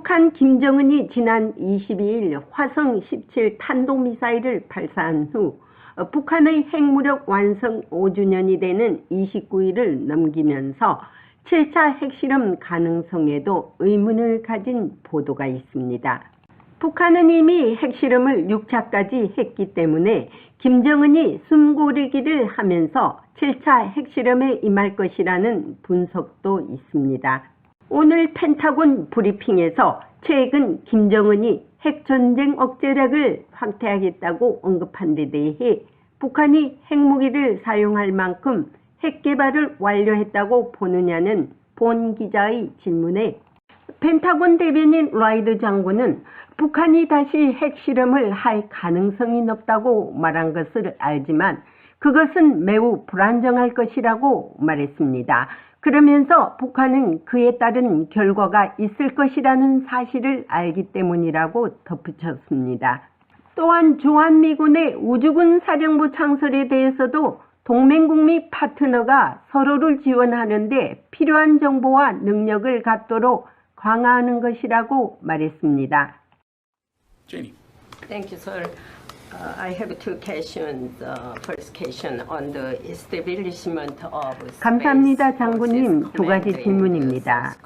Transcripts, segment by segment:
북한 김정은이 지난 22일 화성 17 탄도미사일을 발사한 후 북한의 핵무력 완성 5주년이 되는 29일을 넘기면서 7차 핵실험 가능성에도 의문을 가진 보도가 있습니다. 북한은 이미 핵실험을 6차까지 했기 때문에 김정은이 숨고르기를 하면서 7차 핵실험에 임할 것이라는 분석도 있습니다. 오늘 펜타곤 브리핑에서 최근 김정은이 핵전쟁 억제력을 확대하겠다고 언급한 데 대해 북한이 핵무기를 사용할 만큼 핵개발을 완료했다고 보느냐는 본 기자의 질문에 펜타곤 대변인 라이드 장군은 북한이 다시 핵실험을 할 가능성이 높다고 말한 것을 알지만 그것은 매우 불안정할 것이라고 말했습니다. 그러면서 북한은 그에 따른 결과가 있을 것이라는 사실을 알기 때문이라고 덧붙였습니다. 또한 주한미군의 우주군 사령부 창설에 대해서도 동맹국 및 파트너가 서로를 지원하는 데 필요한 정보와 능력을 갖도록 강화하는 것이라고 말했습니다. Janie. Thank you, sir. I have two questions. First question on the establishment of 감사합니다, 장군님. 두 가지 질문입니다.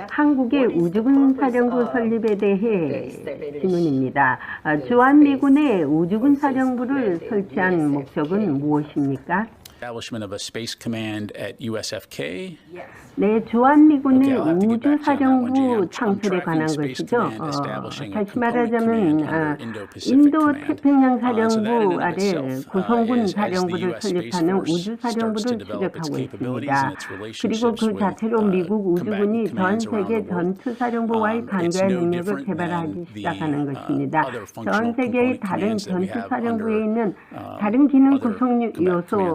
한국의 우주군 사령부 설립에 대해 질문입니다. 주한미군의 우주군 사령부를 설치한 목적은 무엇입니까? Establishment of a space command at USFK. 네, 주한미군의 우주사령부 창설에 관한 것이죠. 다시 말하자면 인도 태평양 사령부 아래 구성군 사령부를 설립하는 우주사령부를 추격하고 있습니다. 그리고 그 자체로 미국 우주군이 전 세계 전투사령부와의 간결한 능력을 개발하기 시작하는 것입니다. 전 세계의 다른 전투사령부에 있는 다른 기능 구성 요소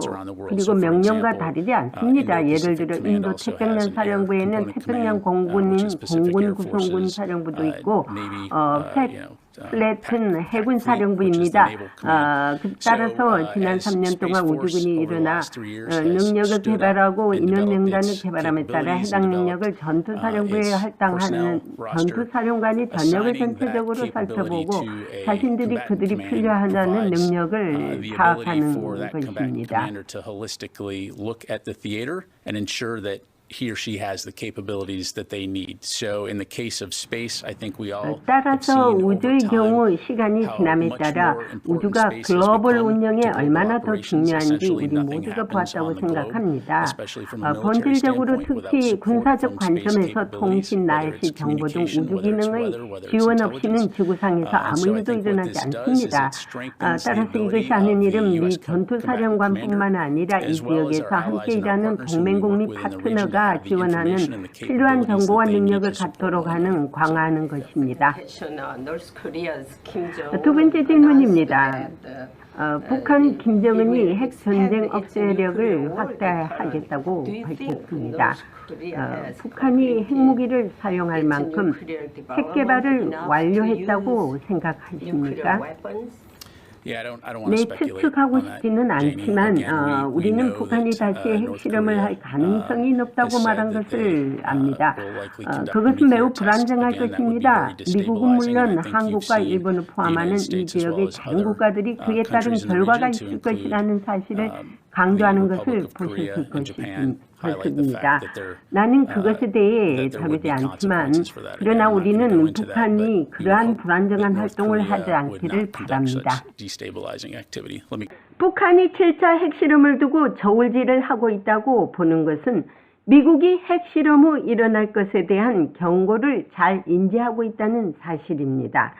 그리고 명령과 다르지 않습니다. 예를 들어 인도 태평양 사령부에는 태평양 공군 구성군 사령부도 있고 플래튼 해군 사령부입니다. 따라서 지난 3년 동안 우주군이 일어나 능력을 개발하고 인원 명단을 개발함에 따라 해당 능력을 전투사령부에 할당하는 전투사령관이 전역을 전체적으로 살펴보고 자신들이 그들이 필요하다는 능력을 파악하는 것입니다. He or she has the capabilities that they need. So in the case of space, I think we all 따라서 우주의 경우 시간이 지남에 따라 우주가 글로벌 운영에 얼마나 더 중요한지 우리 모두가 보았다고 생각합니다. 본질적으로 특히 군사적 관점에서 통신, 날씨, 정보 등 우주 기능의 지원 없이는 지구상에서 아무 일도 일어나지 않습니다. 따라서 이것이 하는 일은 미 전투사령관뿐만 아니라 이 지역에서 함께 일하는 동맹국 및 파트너가 지원하는 필요한 정보와 능력을 갖도록 하는 강화하는 것입니다. 두 번째 질문입니다. 북한 김정은이 핵전쟁 억제력을 확대하겠다고 밝혔습니다. 북한이 핵무기를 사용할 만큼 핵개발을 완료했다고 생각하십니까? 네, 추측하고 싶지는 않지만 우리는 북한이 다시 핵실험을 할 가능성이 높다고 말한 것을 압니다. 그것은 매우 불안정할 것입니다. 미국은 물론 한국과 일본을 포함하는 이 지역의 다른 국가들이 그에 따른 결과가 있을 것이라는 사실을 강조하는 것을 보실 것입니다. 나는 그것에 대해 다루지 않지만 그러나 우리는 북한이 그러한 불안정한 활동을 하지 않기를 바랍니다. 북한이 7차 핵실험을 두고 저울질을 하고 있다고 보는 것은 미국이 핵실험 후 일어날 것에 대한 경고를 잘 인지하고 있다는 사실입니다.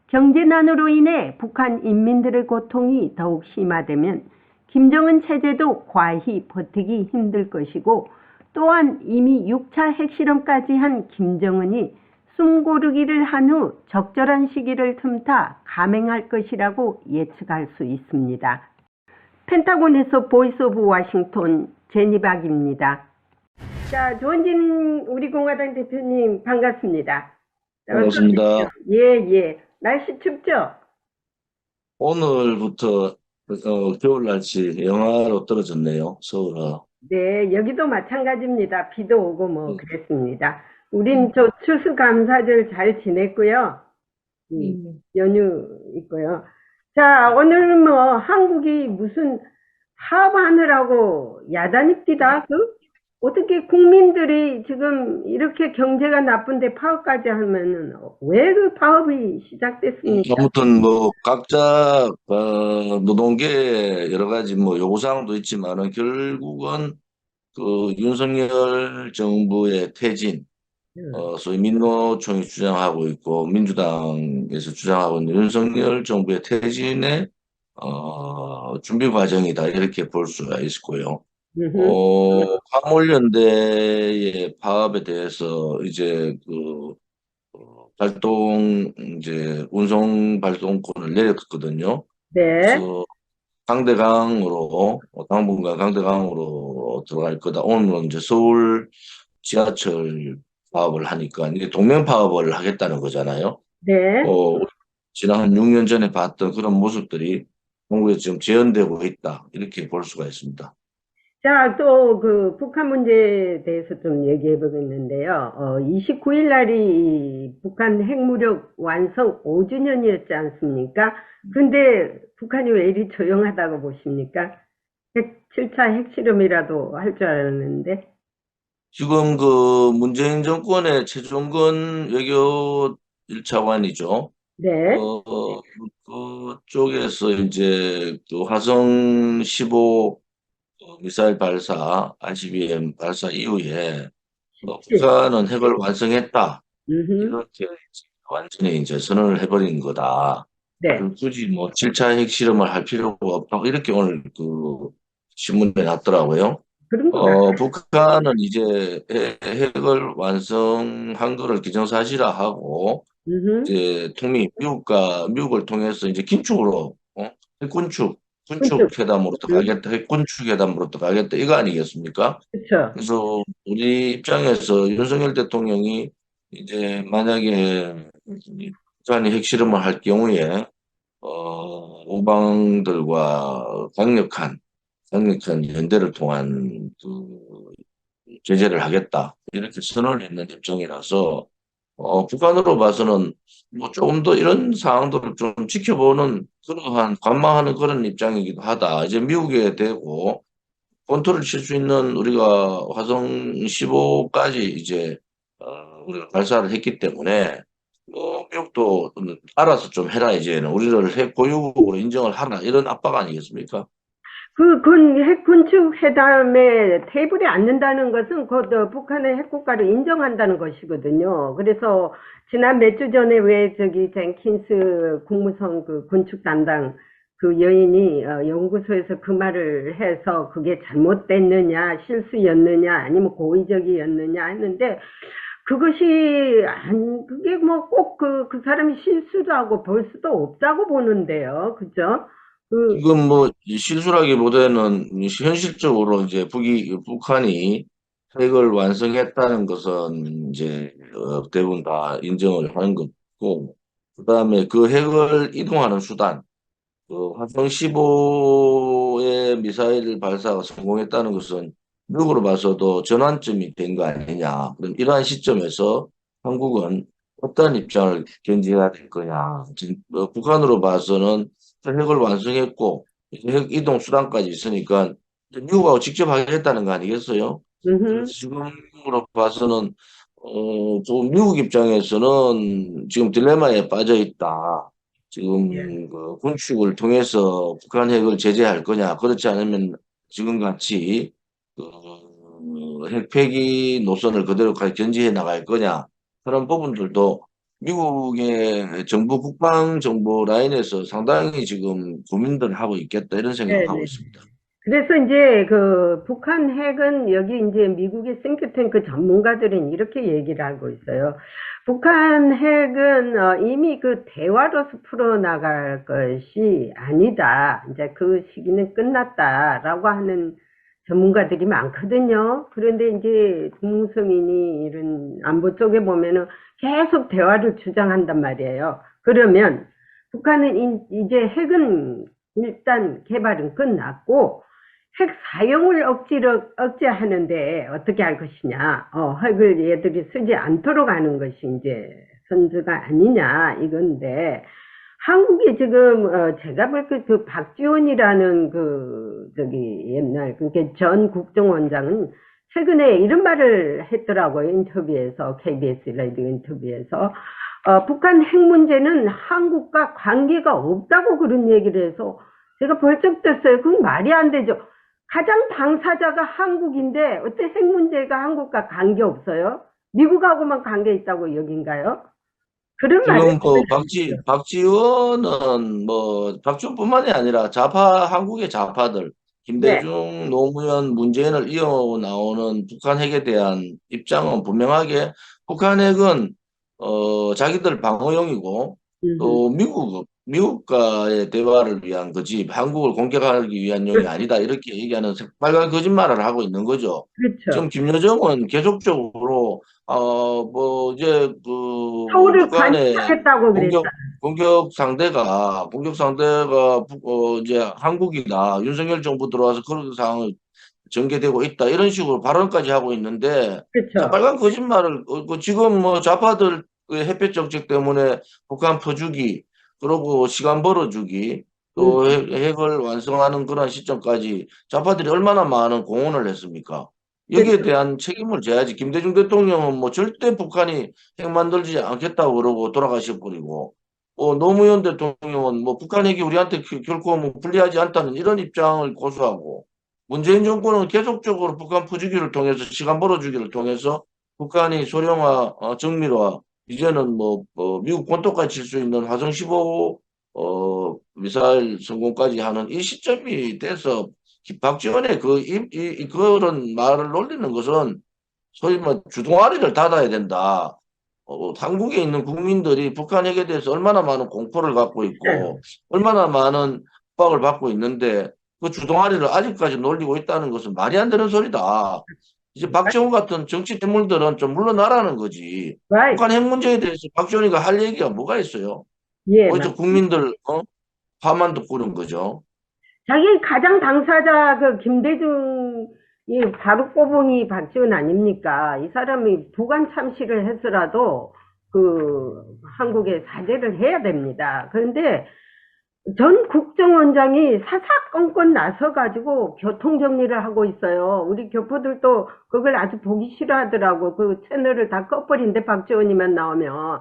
경제난으로 인해 북한 인민들의 고통이 더욱 심화되면 김정은 체제도 과히 버티기 힘들 것이고 또한 이미 6차 핵실험까지 한 김정은이 숨고르기를 한 후 적절한 시기를 틈타 감행할 것이라고 예측할 수 있습니다. 펜타곤에서 보이스 오브 워싱턴 제니박입니다. 자, 조원진 우리 공화당 대표님 반갑습니다. 반갑습니다. 예. 날씨 춥죠? 오늘부터 겨울 날씨 영하로 떨어졌네요. 서울은. 네, 여기도 마찬가지입니다. 비도 오고 그랬습니다. 우린 저 추수감사절 잘 지냈고요. 연휴 있고요. 자, 오늘은 뭐 한국이 무슨 파업하느라고 야단이 뛰다. 어떻게 국민들이 지금 이렇게 경제가 나쁜데 파업까지 하면은 왜 그 파업이 시작됐습니까? 아무튼 뭐 각자 노동계의 여러 가지 뭐 요구사항도 있지만은 결국은 그 윤석열 정부의 퇴진, 소위 민노총이 주장하고 있고 민주당에서 주장하고 있는 윤석열 정부의 퇴진의 준비 과정이다 이렇게 볼 수가 있고요. 음흠. 화물연대의 파업에 대해서 이제 이제 운송 발동권을 내렸거든요. 네, 그래서 당분간 강대강으로 들어갈 거다. 오늘은 이제 서울 지하철 파업을 하니까 이게 동맹 파업을 하겠다는 거잖아요. 네. 지난 한 6년 전에 봤던 그런 모습들이 한국에 지금 재현되고 있다. 이렇게 볼 수가 있습니다. 자, 또 그 북한 문제에 대해서 좀 얘기해 보겠는데요. 29일 날이 북한 핵무력 완성 5주년이었지 않습니까? 근데 북한이 왜 이리 조용하다고 보십니까? 7차 핵실험이라도 할 줄 알았는데. 지금 그 문재인 정권의 최종건 외교 1차관이죠. 네, 그쪽에서 이제 그 화성 15 미사일 발사, ICBM 발사 이후에 예. 북한은 핵을 완성했다. 음흠. 이렇게 완전히 이제 선언을 해버린 거다. 네, 굳이 뭐 7차 핵실험을 할 필요가 없다고 이렇게 오늘 그 신문에 났더라고요. 그런 것 같아요. 북한은 이제 핵을 완성한 거를 기정사실화하고 음흠. 이제 미국을 통해서 이제 긴축으로 핵군축 군축. 군축 회담으로 들어가겠다, 핵군축 회담으로 들어가겠다 이거 아니겠습니까? 그렇죠. 그래서 우리 입장에서 윤석열 대통령이 이제 만약에 북한이 핵실험을 할 경우에 우방들과 강력한 연대를 통한 그 제재를 하겠다 이렇게 선언을 했는 입장이라서 북한으로 봐서는 뭐 조금 더 이런 상황들을 좀 지켜보는 그러한 관망하는 그런 입장이기도 하다. 이제 미국에 대고 본토를 칠 수 있는 우리가 화성 15까지 이제 우리가 발사를 했기 때문에 뭐 미국도 알아서 좀 해라 이제는 우리를 핵 보유국으로 인정을 하라 이런 압박 아니겠습니까? 핵군축 회담에 테이블에 앉는다는 것은 북한의 핵국가를 인정한다는 것이거든요. 그래서 지난 몇 주 전에 왜 저기 젠킨스 국무성 그 군축 담당 그 여인이 연구소에서 그 말을 해서 그게 잘못됐느냐, 실수였느냐, 아니면 고의적이었느냐 했는데 그게 뭐 꼭 그 사람이 실수도 하고 볼 수도 없다고 보는데요. 그죠? 그, 지금 뭐 실수라기보다는 현실적으로 이제 북한이 핵을 완성했다는 것은 이제 대부분 다 인정을 하는 거고, 그다음에 그 핵을 이동하는 수단, 그 화성 15의 미사일 발사가 성공했다는 것은 미국으로 봐서도 전환점이 된 거 아니냐. 그럼 이러한 시점에서 한국은 어떤 입장을 견지해야 될 거냐. 지금 북한으로 봐서는 핵을 완성했고 이제 핵 이동 수단까지 있으니까 이제 미국하고 직접 하겠다는 거 아니겠어요? 그래서 음, 지금으로 봐서는 좀 미국 입장에서는 지금 딜레마에 빠져 있다. 예. 지금 그 군축을 통해서 북한 핵을 제재할 거냐, 그렇지 않으면 지금같이 핵 폐기 노선을 그대로 견지해 나갈 거냐, 그런 부분들도 미국의 정부 국방 정보 라인에서 상당히 지금 고민들 하고 있겠다 이런 생각을 하고 네네. 있습니다. 그래서 이제 그 북한 핵은 여기 이제 미국의 싱크탱크 전문가들은 이렇게 얘기를 하고 있어요. 북한 핵은 이미 그 대화로서 풀어나갈 것이 아니다. 이제 그 시기는 끝났다라고 하는 전문가들이 많거든요. 그런데 이제 김무성이니 이런 안보 쪽에 보면은 계속 대화를 주장한단 말이에요. 그러면 북한은 이제 핵은 일단 개발은 끝났고 핵 사용을 억제하는데 어떻게 할 것이냐, 핵을 얘들이 쓰지 않도록 하는 것이 이제 선두가 아니냐, 이건데, 한국이 지금, 제가 볼 때 그 박지원이라는 옛날, 그게 전 국정원장은 최근에 이런 말을 했더라고요, 인터뷰에서, KBS 라디오 인터뷰에서. 북한 핵 문제는 한국과 관계가 없다고 그런 얘기를 해서 제가 벌쩍 떴어요. 그건 말이 안 되죠. 가장 당사자가 한국인데 어떻게 핵 문제가 한국과 관계 없어요? 미국하고만 관계 있다고 여긴가요? 그런 말을 지금 그 하면 안 되죠. 박지원은 뭐 박지원뿐만이 아니라 한국의 좌파들 네. 김대중, 노무현, 문재인을 이어 나오는 북한 핵에 대한 입장은 분명하게 북한 핵은 자기들 방어용이고 음흠. 또 미국과의 대화를 위한 거지 한국을 공격하기 위한 용이 그렇죠. 아니다 이렇게 얘기하는 빨간 거짓말을 하고 있는 거죠. 지금 그렇죠. 김여정은 계속적으로 뭐 이제 서울을 북한의 관찰했다고 공격 그랬잖아요. 공격 상대가 이제 한국이다. 윤석열 정부 들어와서 그런 상황이 전개되고 있다. 이런 식으로 발언까지 하고 있는데 그렇죠. 새빨간 거짓말을 지금 뭐 좌파들 그 햇볕 정책 때문에 북한 퍼주기 그러고 시간 벌어주기 음, 또 핵을 완성하는 그런 시점까지 좌파들이 얼마나 많은 공헌을 했습니까? 여기에 그렇죠. 대한 책임을 져야지. 김대중 대통령은 뭐 절대 북한이 핵 만들지 않겠다고 그러고 돌아가셔버리고 노무현 대통령은 뭐 북한 핵이 우리한테 결코 뭐 불리하지 않다는 이런 입장을 고수하고 문재인 정권은 계속적으로 북한 퍼주기를 통해서 시간 벌어주기를 통해서 북한이 소형화, 정밀화, 이제는 미국 본토까지 칠 수 있는 화성 15 미사일 성공까지 하는 이 시점이 돼서 박지원의 그런 말을 놀리는 것은 소위 뭐 주둥아리를 닫아야 된다. 한국에 있는 국민들이 북한 핵에 대해서 얼마나 많은 공포를 갖고 있고 얼마나 많은 압박을 받고 있는데 그 주동아리를 아직까지 놀리고 있다는 것은 말이 안 되는 소리다. 이제 박정훈 같은 정치 인물들은 좀 물러나라는 거지. right. 북한 핵 문제에 대해서 박정훈이가 할 얘기가 뭐가 있어요? 예, 어디서 국민들 화만 듣고 그런 거죠. 자기 가장 당사자 그 김대중이 바로 꼬붕이 박지원 아닙니까? 이 사람이 부관 참시를 해서라도 그 한국에 사죄를 해야 됩니다. 그런데 전 국정원장이 사사건건 나서가지고 교통정리를 하고 있어요. 우리 교포들도 그걸 아주 보기 싫어하더라고. 그 채널을 다 꺼버린데 박지원이만 나오면.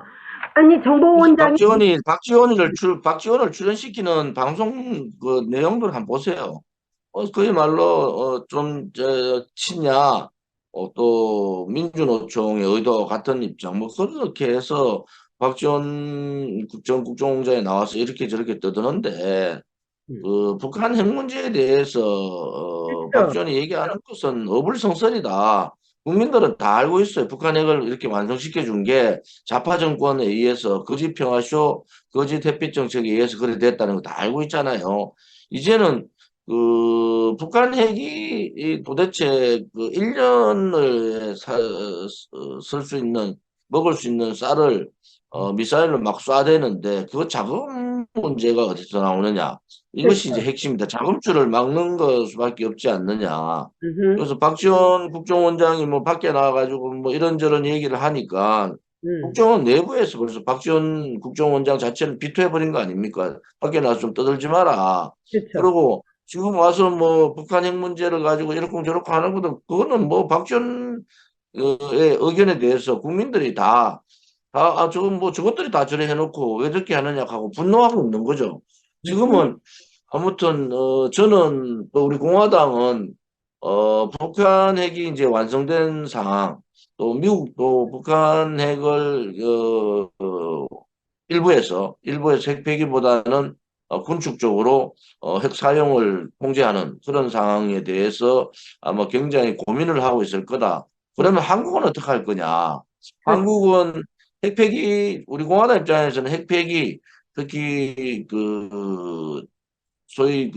아니 그래서 정보원장이 박지원을 출연시키는 방송 그 내용들 한번 보세요. 그야말로 친야 또 민주노총의 의도와 같은 입장 뭐 그렇게 해서 박지원 전 국정원장이 나와서 이렇게 저렇게 떠드는데 북한 핵 문제에 대해서 그렇죠. 박지원이 얘기하는 것은 어불성설이다. 국민들은 다 알고 있어요. 북한 핵을 이렇게 완성시켜 준 게 좌파 정권에 의해서 거짓 평화쇼, 거짓 햇빛 정책에 의해서 그래 됐다는 거 다 알고 있잖아요. 이제는 북한 핵이 도대체 그 1년을 쓸 수 있는 먹을 수 있는 쌀을 미사일로 막 쏴대는데 그 자금 문제가 어디서 나오느냐? 이것이 이제 그렇죠. 핵심이다. 자금줄을 막는 것밖에 없지 않느냐. 음흠. 그래서 박지원 국정원장이 뭐 밖에 나와가지고 뭐 이런저런 얘기를 하니까 음. 국정원 내부에서 벌써 박지원 국정원장 자체를 비토해버린 거 아닙니까? 밖에 나와서 좀 떠들지 마라. 그렇죠. 그리고 지금 와서 뭐 북한 핵 문제를 가지고 이렇고 저렇고 하는 것도 그거는 뭐 박지원의 의견에 대해서 국민들이 저건 뭐 저것들이 다 저래 해놓고 왜 저렇게 하느냐 하고 분노하고 있는 거죠. 맞습니다. 지금은 아무튼 저는 또 우리 공화당은 북한 핵이 이제 완성된 상황 또 미국도 북한 핵을 일부에서 핵 폐기보다는 군축적으로 핵 사용을 통제하는 그런 상황에 대해서 아마 굉장히 고민을 하고 있을 거다. 그러면 한국은 어떻게 할 거냐? 그렇죠. 한국은 핵폐기 우리 공화당 입장에서는 핵폐기 특히 소위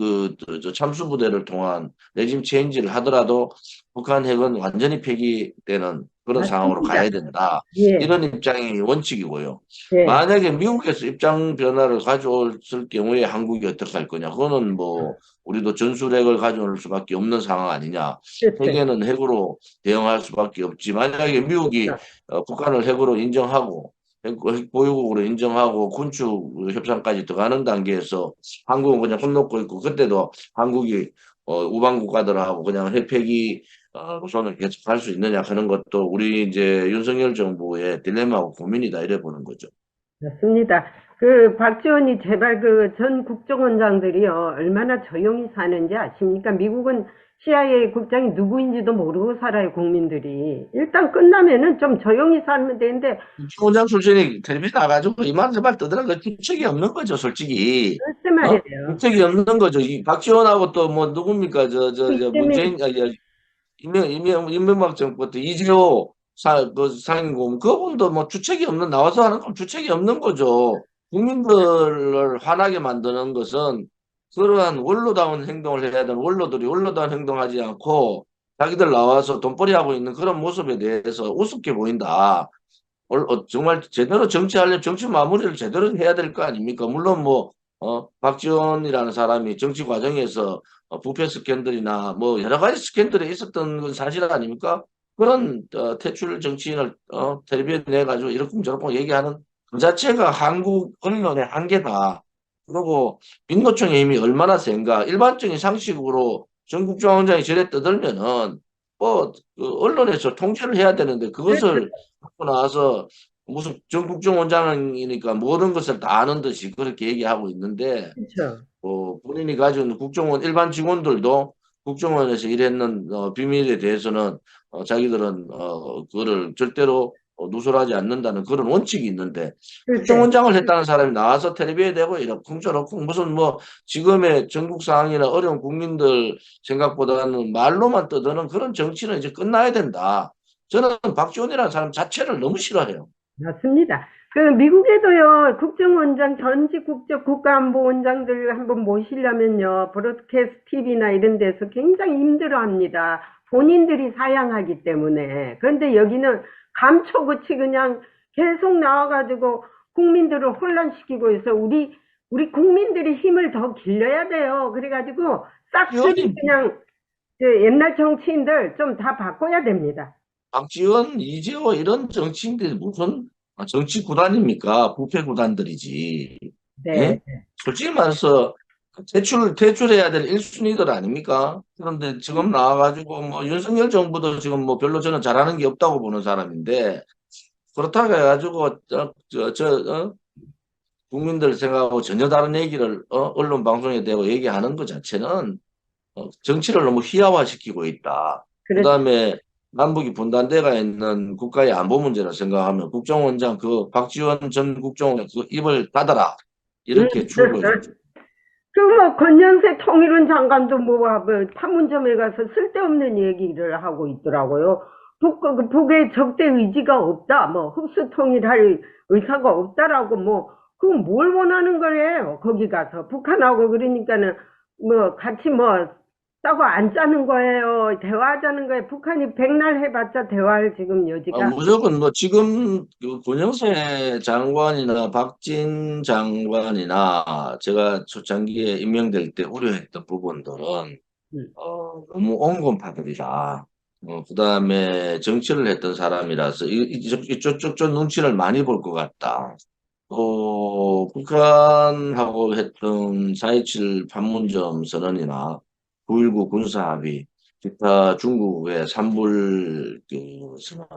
저 참수부대를 통한 레짐 체인지를 하더라도 북한 핵은 완전히 폐기되는 그런 상황으로 맞습니다. 가야 된다. 예, 이런 입장이 원칙이고요. 예, 만약에 미국에서 입장 변화를 가져올 경우에 한국이 어떻게 할 거냐? 그거는 뭐 우리도 전술핵을 가져올 수밖에 없는 상황 아니냐? 글쎄, 세계는 핵으로 대응할 수밖에 없지. 만약에 미국이 북한을 핵으로 인정하고 핵 보유국으로 인정하고 군축 협상까지 들어가는 단계에서 한국은 그냥 손 놓고 있고 그때도 한국이 우방 국가들하고 그냥 핵폐기 노선을 계속할 수 있느냐 하는 것도 우리 이제 윤석열 정부의 딜레마하고 고민이다 이래 보는 거죠. 맞습니다. 그 박지원이 제발 그 전 국정원장들이요 얼마나 조용히 사는지 아십니까? 미국은 CIA 국장이 누구인지도 모르고 살아요, 국민들이. 일단 끝나면은 좀 조용히 살면 되는데, 총장 출신이 텔레비전 나가지고 이만 저만 떠드는 거 주책이 없는 거죠, 솔직히. 글쎄 어? 말이에요. 주책이 없는 거죠. 이 박지원하고 또 뭐 누굽니까? 저 이재명, 문재인 이명박 정부 때 이재호 그 상임고문 그분도 뭐 주책이 없는 나와서 하는 건 주책이 없는 거죠. 국민들을 화나게 만드는 것은 그러한 원로다운 행동을 해야 되는 원로들이 원로다운 행동하지 않고 자기들 나와서 돈벌이 하고 있는 그런 모습에 대해서 우습게 보인다. 정말 제대로 정치하려면 정치 마무리를 제대로 해야 될 거 아닙니까? 물론 뭐 박지원이라는 사람이 정치 과정에서 부패 스캔들이나 뭐 여러 가지 스캔들이 있었던 건 사실 아닙니까? 그런 퇴출 정치인을 텔레비에 내가지고 이렇쿵저렇쿵 얘기하는 그 자체가 한국 언론의 한계다. 그리고 민노총의 힘이 얼마나 센가? 일반적인 상식으로 전국중앙장이 저래 떠들면은 그 언론에서 통제를 해야 되는데 그렇죠. 그것을 하고 나서 무슨 전국정원장이니까 모든 것을 다 아는 듯이 그렇게 얘기하고 있는데 그렇죠. 본인이 가지고 있는 국정원 일반 직원들도 국정원에서 일했는 비밀에 대해서는 자기들은 그거를 절대로 누설하지 않는다는 그런 원칙이 있는데 글쎄. 국정원장을 했다는 사람이 나와서 텔레비에 대고 이러쿵저러쿵 무슨 뭐 지금의 전국 상황이나 어려운 국민들 생각보다는 말로만 떠드는 그런 정치는 이제 끝나야 된다. 저는 박지원이라는 사람 자체를 너무 싫어해요. 맞습니다. 그 미국에도요 국정원장 전직 국가안보원장들 한번 모시려면요 브로드캐스트 TV나 이런 데서 굉장히 힘들어합니다. 본인들이 사양하기 때문에. 그런데 여기는 감초같이 그냥 계속 나와가지고 국민들을 혼란시키고 있어. 우리 국민들이 힘을 더 길러야 돼요. 그래가지고 싹쓸이 박지원이 그냥 그 옛날 정치인들 좀 다 바꿔야 됩니다. 박지원, 이재호 이런 정치인들이 무슨 정치 구단입니까? 부패 구단들이지. 예? 네. 솔직히 말해서 퇴출해야 될 1순위들 아닙니까? 그런데 지금 나와가지고 뭐 윤석열 정부도 지금 뭐 별로 저는 잘하는 게 없다고 보는 사람인데 그렇다고 해가지고 국민들 생각하고 전혀 다른 얘기를 언론 방송에 대고 얘기하는 것 자체는 정치를 너무 희화화시키고 있다. 그렇죠. 그다음에 남북이 분단돼가 있는 국가의 안보 문제를 생각하면 국정원장 그 박지원 전 국정원장 그 입을 닫아라 이렇게 충고해 줬죠. 그 뭐 권영세 통일부 장관도 뭐 판문점에 가서 쓸데없는 얘기를 하고 있더라고요. 북의 적대 의지가 없다, 뭐 흡수 통일할 의사가 없다라고 뭐 그건 뭘 원하는 거예요? 거기 가서 북한하고 그러니까는 뭐 같이 뭐 싸고 안 짜는 거예요. 대화하자는 거예요. 북한이 백날 해봤자 대화할 지금 여지가. 무조건 뭐 지금 그 권영세 장관이나 박진 장관이나 제가 초창기에 임명될 때 우려했던 부분들은 음, 너무 온건파들이다. 그다음에 정치를 했던 사람이라서 이쪽 눈치를 많이 볼 것 같다. 북한하고 했던 4.27 판문점 선언이나 9.19 군사합의, 기타 중국의 산불 그 선언,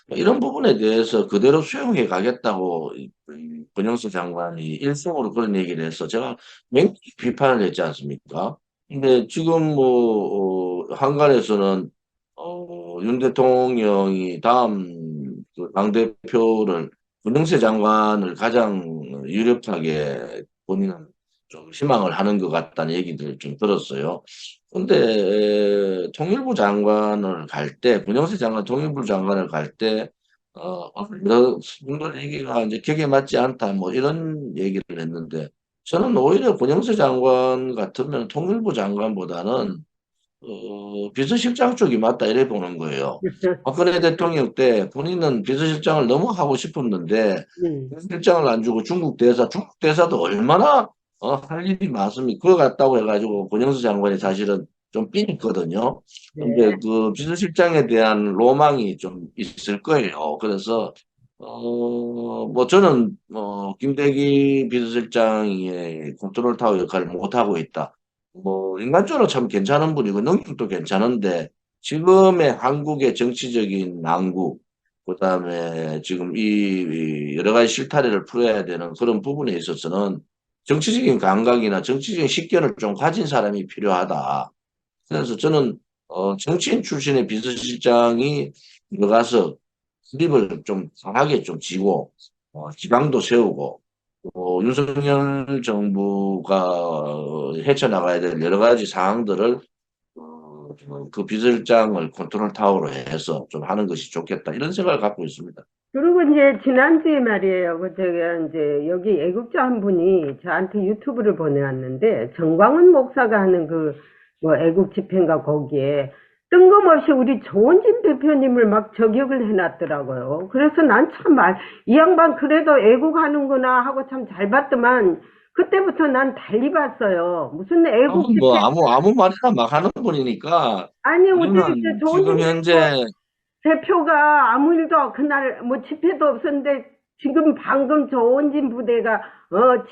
뭐 이런 부분에 대해서 그대로 수용해 가겠다고 이 권영수 장관이 일성으로 그런 얘기를 해서 제가 맹히 비판을 했지 않습니까? 근데 지금 뭐 한간에서는 윤 대통령이 다음 그 당대표를 권영세 장관을 가장 유력하게 본인은 좀 희망을 하는 것 같다는 얘기들을 좀 들었어요. 근데 통일부 장관을 갈 때, 권영세 장관 통일부 장관을 갈 때, 여러 분들 얘기가 이제 격에 맞지 않다, 뭐 이런 얘기를 했는데, 저는 오히려 권영세 장관 같으면 통일부 장관보다는 비서실장 쪽이 맞다 이래 보는 거예요. 박근혜 대통령 때 본인은 비서실장을 너무 하고 싶었는데 네. 비서실장을 안 주고 중국 대사도 얼마나 할 일이 많습니까? 그거 같다고 해가지고 권영수 장관이 사실은 좀 삐있거든요. 네. 근데 그 비서실장에 대한 로망이 좀 있을 거예요. 그래서 뭐 저는 김대기 비서실장의 컨트롤 타워 역할을 못 하고 있다. 뭐 인간적으로 참 괜찮은 분이고 능력도 괜찮은데 지금의 한국의 정치적인 난국 그다음에 지금 이 여러 가지 실타래를 풀어야 되는 그런 부분에 있어서는 정치적인 감각이나 정치적인 식견을 좀 가진 사람이 필요하다. 그래서 저는 정치인 출신의 비서실장이 들어가서 수립을 좀 강하게 좀 지고 기강도 세우고 윤석열 정부가 헤쳐나가야 될 여러 가지 사항들을 그 비서실장을 컨트롤 타워로 해서 좀 하는 것이 좋겠다 이런 생각을 갖고 있습니다. 그리고 이제 지난주에 말이에요. 제가 이제 여기 애국자 한 분이 저한테 유튜브를 보내왔는데 정광훈 목사가 하는 그 뭐 애국 집회인가 거기에 뜬금없이 우리 조원진 대표님을 막 저격을 해놨더라고요. 그래서 난 참 이 양반 그래도 애국하는구나 하고 참 잘 봤더만 그때부터 난 달리 봤어요. 무슨 애국 뭐 집회 아무 말이나 막 하는 분이니까 아니 어떻게 우리는 조원진 지금 현재 대표가 아무 일도 그날 뭐 집회도 없었는데 지금 방금 조원진 부대가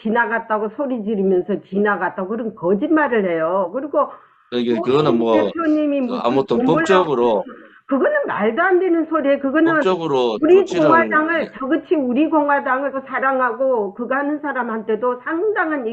지나갔다고 소리 지르면서 지나갔다고 그런 거짓말을 해요. 그리고 그거는 조원진 뭐 대표님이 무슨 아무튼 돈 벌라고 그거는 말도 안 되는 소리예요. 그거는 법적으로 우리 조치를 공화당을 저같이 우리 공화당을 사랑하고 그거 하는 사람한테도 상당한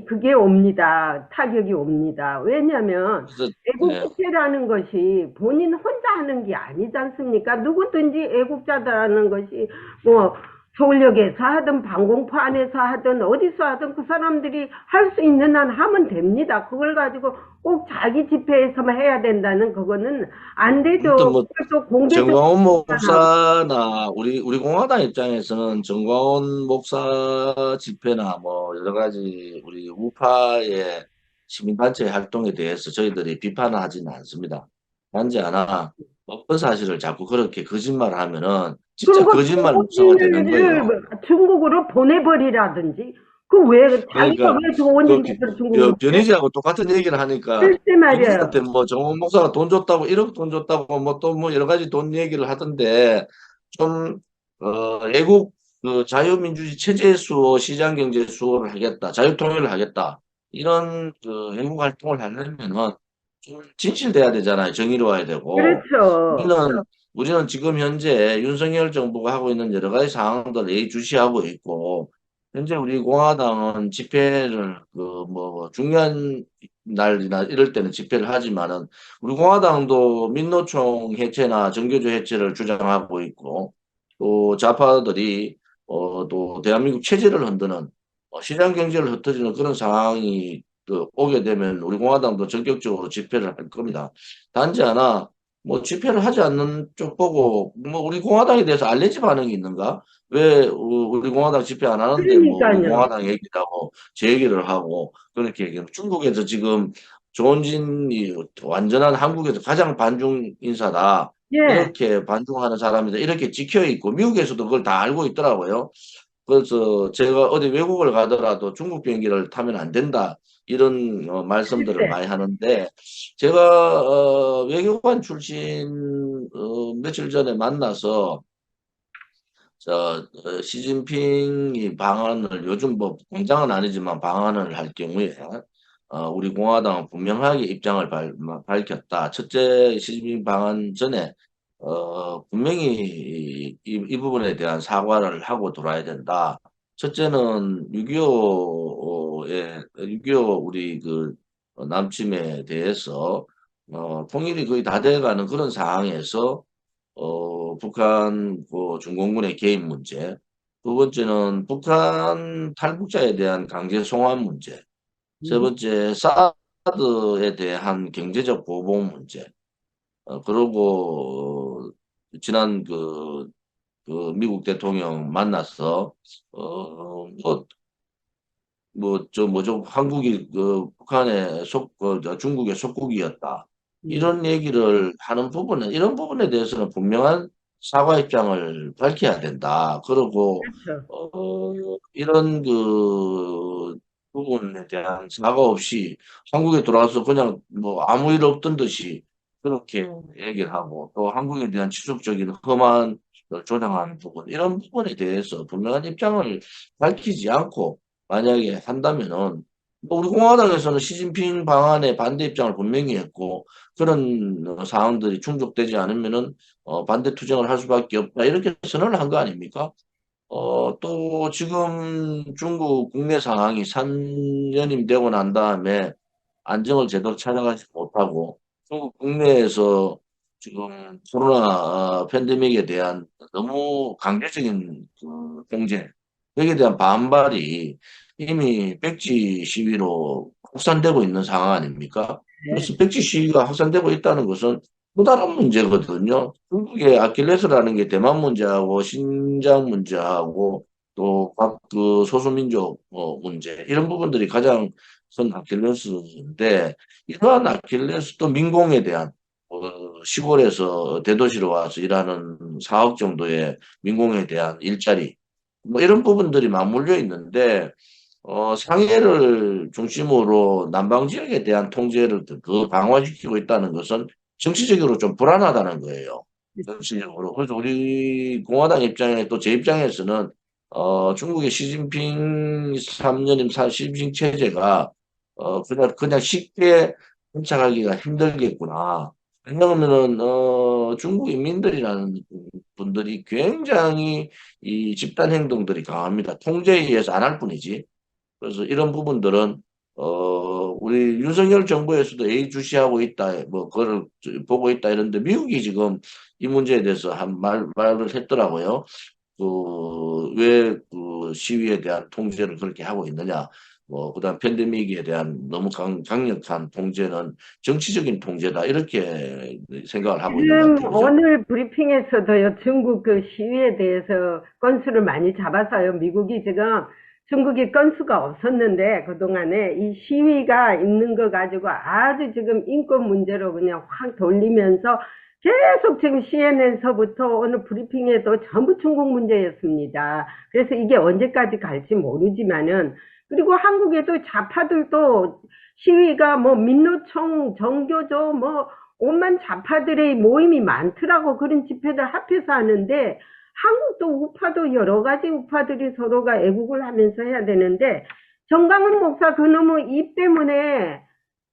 그게 옵니다. 타격이 옵니다. 왜냐하면 그래서 애국 예, 집회라는 것이 본인 혼자 하는 게 아니지 않습니까? 누구든지 애국자들하는 것이 뭐 서울역에서 하든 방공포 안에서 하든 어디서 하든 그 사람들이 할 수 있는 한 하면 됩니다. 그걸 가지고 꼭 자기 집회에서만 해야 된다는 그거는 안 아무튼 되죠. 뭐 그걸 또 공개적으로 정광훈 비판하고. 목사나 우리 공화당 입장에서는 정광훈 목사 집회나 뭐 여러 가지 우리 우파의 시민단체 활동에 대해서 저희들이 비판을 하지는 않습니다. 단지 하나 어떤 사실을 자꾸 그렇게 거짓말하면은 진짜 그리고 거짓말 목사가 되는 거예요. 조원진을 중국으로 보내버리라든지 그 왜 자기가 그러니까 왜 그 조원진 대표를 중국으로 보내? 변희재하고 똑같은 얘기를 하니까 글쎄 말이에요. 변희재한테 뭐 정원 목사가 돈 줬다고 1억 돈 줬다고 뭐 또 뭐 여러 가지 돈 얘기를 하던데 좀 애국 그 자유민주주의 체제 수호 시장 경제 수호를 하겠다 자유통일을 하겠다 이런 그 애국 활동을 하려면은 좀 진실돼야 되잖아요 정의로워야 되고 그렇죠. 우리는 지금 현재 윤석열 정부가 하고 있는 여러 가지 상황들을 예의주시하고 있고 현재 우리 공화당은 집회를 그 뭐 중요한 날이나 이럴 때는 집회를 하지만은 우리 공화당도 민노총 해체나 정교조 해체를 주장하고 있고 또 좌파들이 또 대한민국 체제를 흔드는 시장 경제를 흩어지는 그런 상황이 오게 되면 우리 공화당도 전격적으로 집회를 할 겁니다. 단지 하나 뭐 집회를 하지 않는 쪽 보고 뭐 우리 공화당에 대해서 알레르기 반응이 있는가? 왜 우리 공화당 집회 안 하는데 뭐 우리 그러니까요. 공화당 얘기라고 제 얘기를 하고 그렇게 얘기하면 중국에서 지금 조원진이 완전한 한국에서 가장 반중 인사다. 예. 이렇게 반중하는 사람이다. 이렇게 찍혀 있고 미국에서도 그걸 다 알고 있더라고요. 그래서 제가 어디 외국을 가더라도 중국 비행기를 타면 안 된다. 이런 말씀들을 글쎄. 많이 하는데 제가 외교관 출신 며칠 전에 만나서 시진핑이 방한을 요즘 뭐 공장은 아니지만 방한을 할 경우에 우리 공화당은 분명하게 입장을 밝혔다. 첫째 시진핑 방한 전에 분명히 이 부분에 대한 사과를 하고 돌아야 된다. 첫째는 6.25의 우리 그 남침에 대해서 통일이 거의 다 돼가는 그런 상황에서 북한 그 중공군의 개입 문제, 두 번째는 북한 탈북자에 대한 강제 송환 문제, 세 음. 번째 사드에 대한 경제적 보복 문제, 그리고 지난 그 미국 대통령 만나서 저 뭐죠 한국이 그 북한의 중국의 속국이었다. 이런 얘기를 하는 이런 부분에 대해서는 분명한 사과 입장을 밝혀야 된다. 그리고, 그렇죠. 이런 그 부분에 대한 사과 없이 한국에 돌아와서 그냥 뭐 아무 일 없던 듯이 그렇게 얘기를 하고 또 한국에 대한 지속적인 험한 조장하는 부분, 이런 부분에 대해서 분명한 입장을 밝히지 않고 만약에 한다면은 뭐 우리 공화당에서는 시진핑 방안에 반대 입장을 분명히 했고 그런 사항들이 충족되지 않으면은 반대 투쟁을 할 수밖에 없다 이렇게 선언을 한 거 아닙니까? 또 지금 중국 국내 상황이 3년이 되고 난 다음에 안정을 제대로 찾아가지 못하고 중국 국내에서 지금 코로나 팬데믹에 대한 너무 강제적인 그 경제, 여기에 대한 반발이 이미 백지 시위로 확산되고 있는 상황 아닙니까? 그래서 백지 시위가 확산되고 있다는 것은 또 다른 문제거든요. 중국의 아킬레스라는 게 대만 문제하고 신장 문제하고 또 각 그 소수민족 문제 이런 부분들이 가장 큰 아킬레스인데 이러한 아킬레스 또 민공에 대한 시골에서 대도시로 와서 일하는 4억 정도의 민공에 대한 일자리 뭐 이런 부분들이 맞물려 있는데 상해를 중심으로 남방 지역에 대한 통제를 그 강화시키고 있다는 것은 정치적으로 좀 불안하다는 거예요. 정치적으로. 그래서 우리 공화당 입장에 또 제 입장에서는 중국의 시진핑 3년임 시진핑 체제가 그냥 쉽게 정착하기가 힘들겠구나. 왜냐하면은 중국 인민들이라는 분들이 굉장히 이 집단 행동들이 강합니다. 통제에 의해서 안 할 뿐이지. 그래서 이런 부분들은 우리 윤석열 정부에서도 예의주시하고 있다, 뭐 그걸 보고 있다 이런데 미국이 지금 이 문제에 대해서 말을 했더라고요. 왜 그 시위에 대한 통제를 그렇게 하고 있느냐. 뭐 그다음 팬데믹에 대한 너무 강력한 통제는 정치적인 통제다 이렇게 생각을 하고 있는 것 지금 같아요. 그죠? 오늘 브리핑에서도요, 중국 그 시위에 대해서 건수를 많이 잡아서요, 미국이 지금 중국이 건수가 없었는데, 그동안에 이 시위가 있는 거 가지고 아주 지금 인권 문제로 그냥 확 돌리면서 계속 지금 CNN서부터 오늘 브리핑에도 전부 중국 문제였습니다. 그래서 이게 언제까지 갈지 모르지만은, 그리고 한국에도 좌파들도 시위가 뭐 민노총, 정교조, 뭐 온만 좌파들의 모임이 많더라고. 그런 집회들 합해서 하는데 한국도 우파도 여러 가지 우파들이 서로가 애국을 하면서 해야 되는데 정강훈 목사 그놈의 입 때문에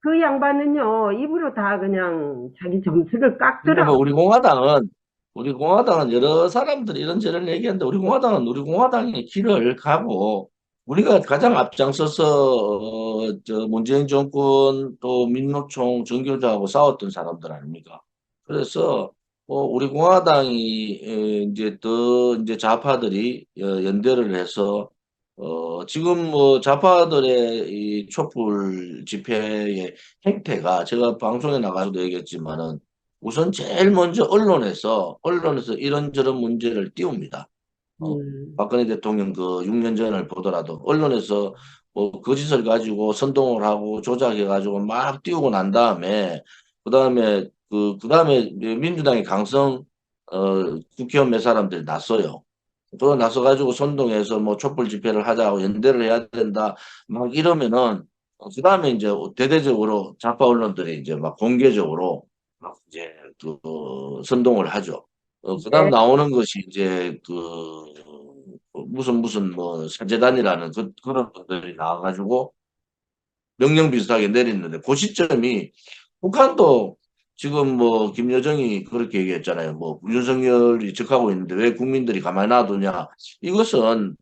그 양반은요 입으로 다 그냥 자기 점수를 근데 뭐 깎더라고. 우리 공화당은 여러 사람들이 이런저런 얘기하는데 우리 공화당의 길을 가고 우리가 가장 앞장서서 저 문재인 정권 또 민노총 정교조하고 싸웠던 사람들 아닙니까? 그래서 우리 공화당이 이제 더 이제 좌파들이 연대를 해서 지금 뭐 좌파들의 이 촛불 집회의 행태가 제가 방송에 나가서도 얘기했지만은 우선 제일 먼저 언론에서 이런저런 문제를 띄웁니다. 어, 음. 박근혜 대통령 그 6년 전을 보더라도 언론에서 뭐 거짓을 가지고 선동을 하고 조작해 가지고 막 띄우고 난 다음에 그다음에 민주당의 강성 국회의원 몇 사람들이 났어요. 또 나서 가지고 선동해서 뭐 촛불 집회를 하자고 연대를 해야 된다 막 이러면은 그다음에 이제 대대적으로 좌파 언론들이 이제 막 공개적으로 막 이제 선동을 하죠. 그다음 네. 나오는 것이 이제 무슨 뭐 사재단이라는 그런 것들이 나와가지고 명령 비슷하게 내렸는데 그 시점이 북한도 지금 뭐 김여정이 그렇게 얘기했잖아요. 뭐 윤석열이 적하고 있는데 왜 국민들이 가만히 놔두냐. 이것은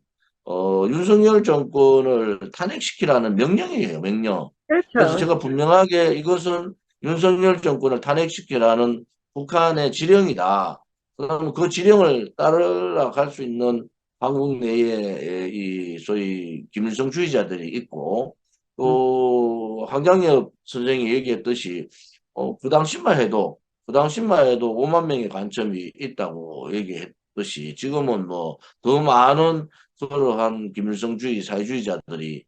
윤석열 정권을 탄핵시키라는 명령이에요. 명령. 그래서 그렇죠. 제가 분명하게 이것은 윤석열 정권을 탄핵시키라는 북한의 지령이다. 그러면 그 지령을 따라갈 수 있는 한국 내에 이 소위 김일성주의자들이 있고 음. 또 황장엽 선생이 얘기했듯이 그 당시만 해도 5만 명의 관점이 있다고 얘기했듯이 지금은 뭐 더 많은 그러한 김일성주의 사회주의자들이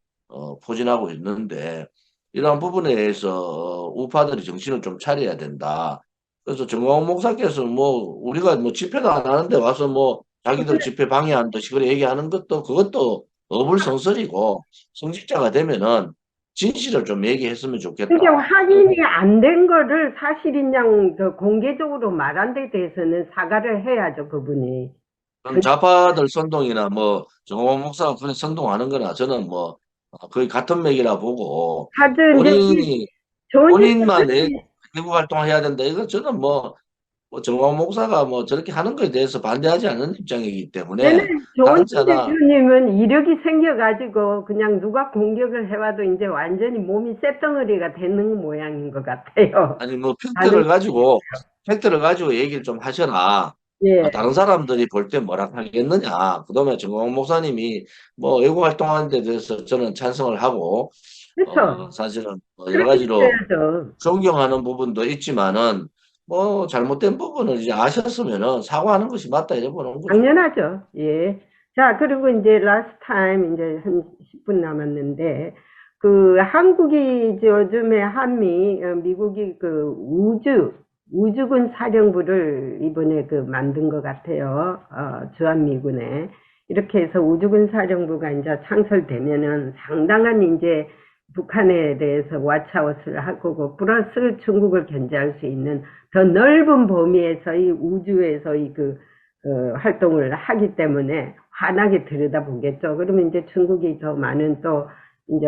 포진하고 있는데 이러한 부분에 대해서 우파들이 정신을 좀 차려야 된다. 그래서 정광훈 목사께서 뭐 우리가 뭐 집회도 안 하는데 와서 뭐 자기들 집회 방해한다시 그래 얘기하는 것도 그것도 어불성설이고 성직자가 되면은 진실을 좀 얘기했으면 근데 좋겠다. 확인이 안 된 거를 사실인 양 공개적으로 말한 데 대해서는 사과를 해야죠, 그분이. 그럼 좌파들 선동이나 뭐 정호원 목사가 그런 선동하는 거나 저는 뭐 거의 같은 맥이라 보고 하여튼 이제 이 본인이 좋은 본인만 짓을 외국 활동을 해야 된다. 이거 저는 뭐 정호원 목사가 뭐 저렇게 하는 거에 대해서 반대하지 않는 입장이기 얘는 때문에 조은진 당사나 대표님은 이력이 생겨가지고 그냥 누가 공격을 해와도 이제 완전히 몸이 쇳덩어리가 되는 모양인 것 같아요. 아니 뭐 나는 팩트를 가지고 얘기를 좀 하셔라. 예, 다른 사람들이 볼 때 뭐라 하겠느냐. 그다음에 정호원 목사님이 뭐 외국 활동하는 데 대해서 저는 찬성을 하고 그렇죠. 사실은 뭐 여러 그렇게 가지로 해야죠. 존경하는 부분도 있지만은 뭐 잘못된 부분을 이제 아셨으면은 사과하는 것이 맞다 이래 보는 거죠. 당연하죠. 예. 자, 그리고 이제 last time 이제 한 10분 남았는데 그 한국이 이제 요즘에 미국이 그 우주군 사령부를 이번에 그 만든 것 같아요. 주한미군에. 이렇게 해서 우주군 사령부가 이제 창설되면은 상당한 이제 북한에 대해서 왓츠아웃을 할 거고 플러스 중국을 견제할 수 있는 더 넓은 범위에서의 우주에서의 활동을 하기 때문에 환하게 들여다보겠죠. 그러면 이제 중국이 더 많은 또 이제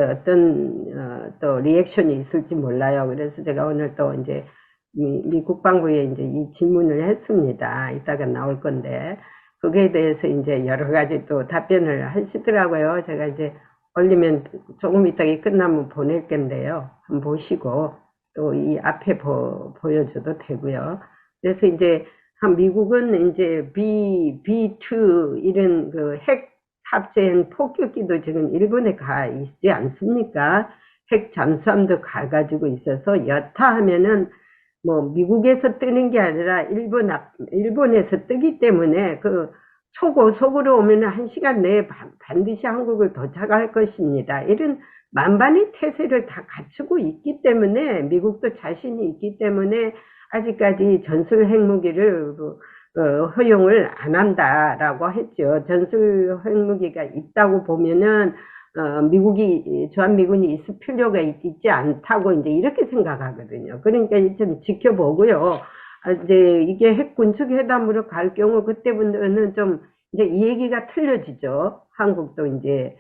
또 리액션이 있을지 몰라요. 그래서 제가 오늘 또 이제 미 국방부에 이제 이 질문을 했습니다. 이따가 나올 건데 거기에 대해서 이제 여러 가지 또 답변을 하시더라고요. 제가 이제 올리면 조금 이따가 끝나면 보낼 건데요. 한번 보시고 또 이 앞에 보여줘도 되고요. 그래서 이제 미국은 이제 B2 이런 그 핵 탑재한 폭격기도 지금 일본에 가 있지 않습니까? 핵 잠수함도 가가지고 있어서 여타 하면은 뭐 미국에서 뜨는 게 아니라 일본에서 뜨기 때문에 그 초고속으로 오면 1시간 내에 반드시 한국을 도착할 것입니다. 이런 만반의 태세를 다 갖추고 있기 때문에 미국도 자신이 있기 때문에 아직까지 전술 핵무기를 허용을 안 한다라고 했죠. 전술 핵무기가 있다고 보면은 미국이 주한미군이 있을 필요가 있지 않다고 이제 이렇게 생각하거든요. 그러니까 좀 지켜보고요. 이제 이게 핵 군축 회담으로 갈 경우 그때부터는 좀 이제 이 얘기가 틀려지죠. 한국도 이제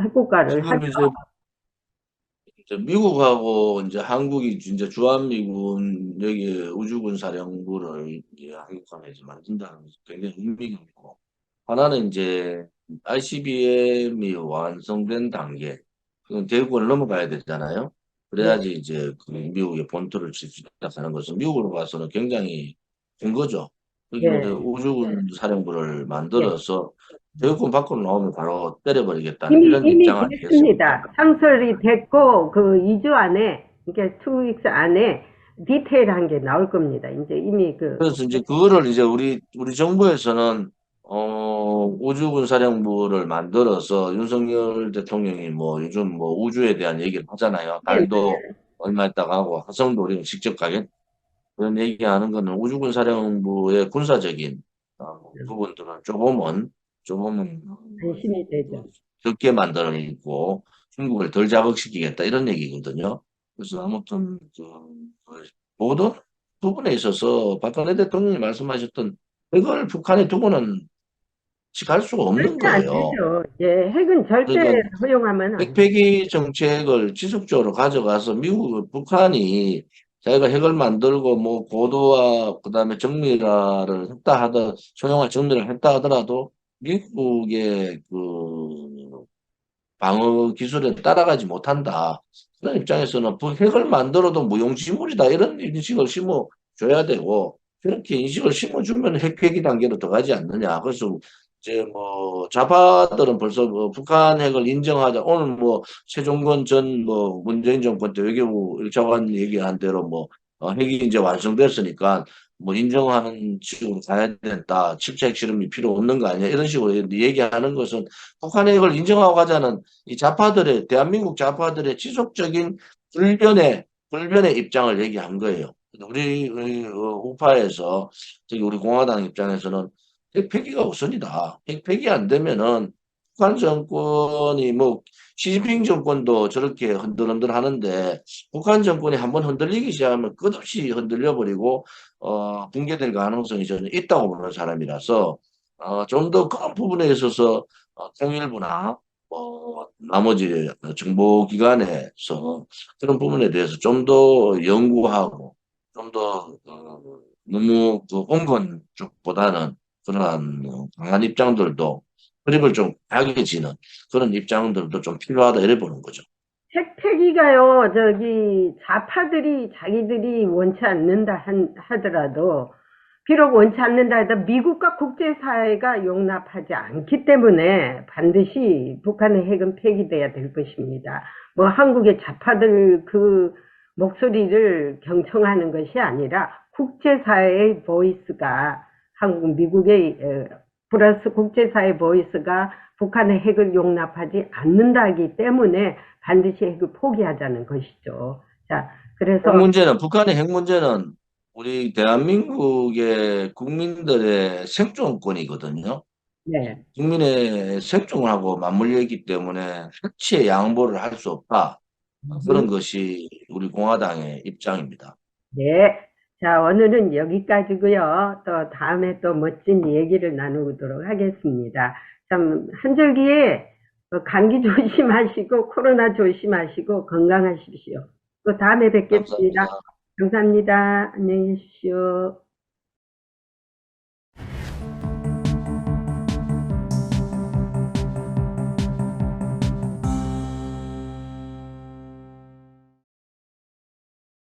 핵국가를 지금 하죠. 이제 미국하고 이제 한국이 이제 주한미군 여기 우주군 사령부를 이제 한국한에서 만든다는 것은 굉장히 의미가 있고 하나는 이제 ICBM이 완성된 단계 그건 대구를 넘어가야 되잖아요. 네, 그래야지 이제 그 미국의 본토를 칠 수 있다 하는 것은 미국으로 봐서는 굉장히 큰 거죠. 여기 네, 우주군 사령부를 네. 만들어서 대구권 밖으로 나오면 바로 때려버리겠다는 이미 이런 입장 아니겠습니까? 됐습니다. 창설이 됐고 그 2주 안에 그러니까 2 weeks 안에 디테일한 게 나올 겁니다. 이제 이미 그래서 이제 그거를 이제 우리 정부에서는 우주군 사령부를 만들어서 윤석열 대통령이 뭐 요즘 뭐 우주에 대한 얘기를 하잖아요. 네, 달도 얼마 있다가 하고 화성도 우리가 직접 가겠 그런 얘기하는 거는 우주군 사령부의 군사적인 부분들은 조금은 안심이 되죠. 적게 만들어 있고 중국을 덜 자극시키겠다 이런 얘기거든요. 그래서 아무튼 모든 부분에 있어서 박근혜 대통령이 말씀하셨던 이걸 북한에 두고는 갈 수가 없는 절대 안 거예요. 되죠. 예, 핵은 절대 그러니까 허용하면 안 돼요. 핵폐기 정책을 지속적으로 가져가서 북한이 자기가 핵을 만들고 뭐 고도와 그다음에 정밀화를 했다 하더 소형화 정밀을 했다 하더라도 미국의 그 방어 기술에 따라가지 못한다. 그런 입장에서는 핵을 만들어도 무용지물이다. 이런 인식을 심어줘야 되고, 그렇게 인식을 심어주면 핵폐기 단계로 들어가지 않느냐. 그래서 이제 뭐 좌파들은 벌써 뭐 북한 핵을 인정하자. 오늘 뭐 최종건 전 뭐 문재인 정권 때 외교부 1차관 얘기한 대로 뭐 핵이 이제 완성됐으니까 뭐 인정하는 식으로 가야 된다. 7차 핵실험이 필요 없는 거 아니야. 이런 식으로 얘기하는 것은 북한의 핵을 인정하고 가자는 이 좌파들의, 대한민국 좌파들의 지속적인 불변의 입장을 얘기한 거예요. 우리 우파에서, 저기 우리 공화당 입장에서는 핵 폐기가 우선이다. 핵 폐기 안 되면은 북한 정권이 뭐 시진핑 정권도 저렇게 흔들흔들 하는데 북한 정권이 한번 흔들리기 시작하면 끝없이 흔들려 버리고 붕괴될 가능성이 저는 있다고 보는 사람이라서 좀 더 그런 부분에 있어서 통일부나 나머지 정보기관에서 그런 부분에 대해서 좀 더 연구하고 좀 더 너무 그 온건 쪽보다는 그러한 강한 입장들도 그립을 좀 약해지는 그런 입장들도 좀 필요하다 이래 보는 거죠. 핵폐기가요, 저기, 좌파들이 자기들이 원치 않는다 하더라도, 비록 원치 않는다 해도 미국과 국제사회가 용납하지 않기 때문에 반드시 북한의 핵은 폐기돼야 될 것입니다. 뭐 한국의 좌파들 그 목소리를 경청하는 것이 아니라 국제사회의 보이스가 한국, 미국의 플러스 국제사회 보이스가 북한의 핵을 용납하지 않는다기 때문에 반드시 핵을 포기하자는 것이죠. 자, 핵 그래서 문제는 북한의 핵 문제는 우리 대한민국의 국민들의 생존권이거든요. 네. 국민의 생존하고 맞물려 있기 때문에 핵치의 양보를 할 수 없다. 그런 것이 우리 공화당의 입장입니다. 네. 자, 오늘은 여기까지고요. 또 다음에 또 멋진 얘기를 나누도록 하겠습니다. 참, 한절기에 감기 조심하시고 코로나 조심하시고 건강하십시오. 또 다음에 뵙겠습니다. 감사합니다. 감사합니다. 안녕히 계십시오.